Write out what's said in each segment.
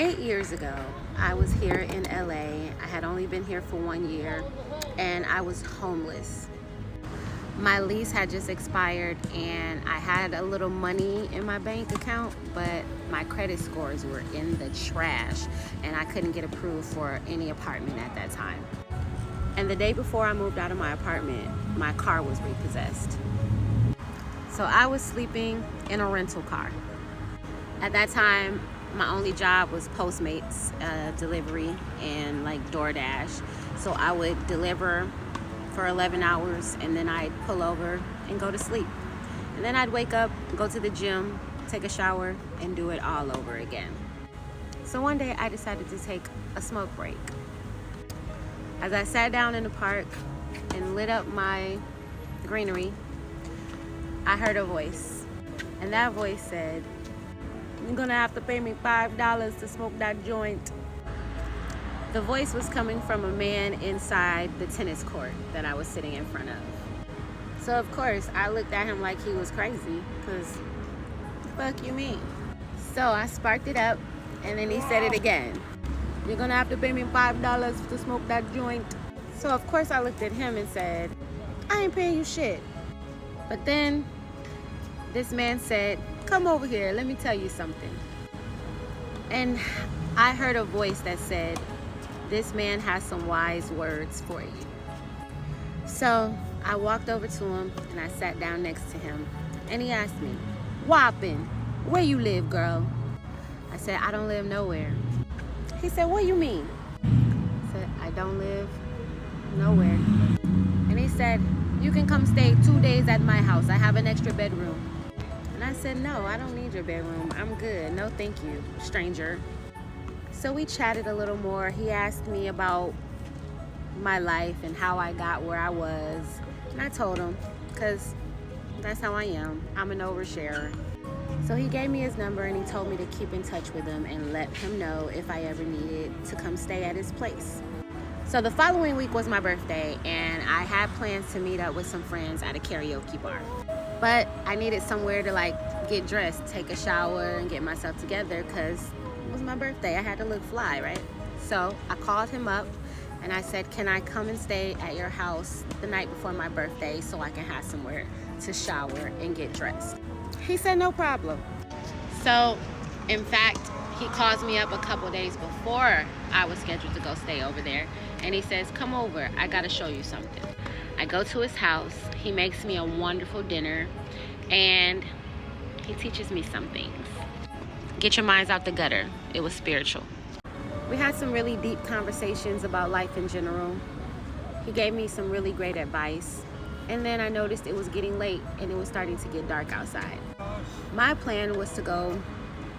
8 years ago, I was here in LA. I had only been here for 1 year and I was homeless. My lease had just expired and I had a little money in my bank account, but my credit scores were in the trash and I couldn't get approved for any apartment at that time. And the day before I moved out of my apartment, my car was repossessed. So I was sleeping in a rental car. At that time, my only job was Postmates delivery and like DoorDash. So I would deliver for 11 hours and then I'd pull over and go to sleep. And then I'd wake up, go to the gym, take a shower, and do it all over again. So one day I decided to take a smoke break. As I sat down in the park and lit up my greenery, I heard a voice. And that voice said, "You're gonna have to pay me $5 to smoke that joint." The voice was coming from a man inside the tennis court that I was sitting in front of. So of course, I looked at him like he was crazy, because the fuck you mean? So I sparked it up, and then he said it again. "You're gonna have to pay me $5 to smoke that joint." So of course I looked at him and said, "I ain't paying you shit." But then this man said, "Come over here, let me tell you something." And I heard a voice that said, "This man has some wise words for you." So I walked over to him and I sat down next to him, and he asked me, "Whoppin', where you live, girl?" I said, "I don't live nowhere." He said, "What you mean?" I said, "I don't live nowhere." And he said, "You can come stay 2 days at my house. I have an extra bedroom." And I said, "No, I don't need your bedroom. I'm good. No, thank you, stranger." So we chatted a little more. He asked me about my life and how I got where I was. And I told him, because that's how I am. I'm an oversharer. So he gave me his number and he told me to keep in touch with him and let him know if I ever needed to come stay at his place. So the following week was my birthday, and I had plans to meet up with some friends at a karaoke bar. But I needed somewhere to like get dressed, take a shower, and get myself together because it was my birthday. I had to look fly, right? So I called him up and I said, "Can I come and stay at your house the night before my birthday so I can have somewhere to shower and get dressed?" He said, "No problem." So in fact, he calls me up a couple days before I was scheduled to go stay over there, and he says, "Come over, I gotta show you something." I go to his house, he makes me a wonderful dinner, and he teaches me some things. Get your minds out the gutter. It was spiritual. We had some really deep conversations about life in general. He gave me some really great advice, and then I noticed it was getting late and it was starting to get dark outside. My plan was to go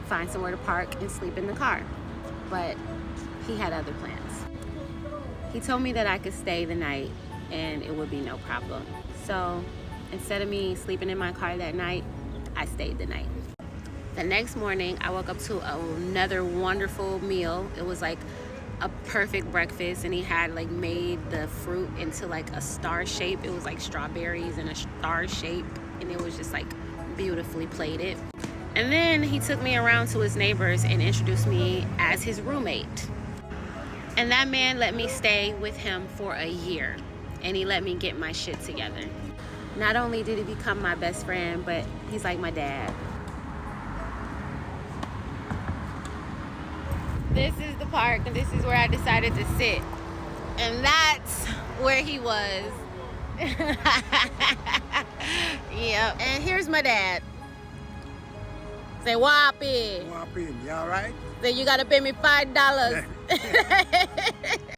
find somewhere to park and sleep in the car, but he had other plans. He told me that I could stay the night and it would be no problem. So instead of me sleeping in my car that night, I stayed the night. The next morning, I woke up to another wonderful meal. It was like a perfect breakfast, and he had like made the fruit into like a star shape. It was like strawberries in a star shape, and it was just like beautifully plated. And then he took me around to his neighbors and introduced me as his roommate. And that man let me stay with him for a year, and he let me get my shit together. Not only did he become my best friend, but he's like my dad. This is the park, and this is where I decided to sit. And that's where he was. Yep. And here's my dad. Say, "Whoppin'. Whoppin', you all right? Say, "You gotta pay me $5.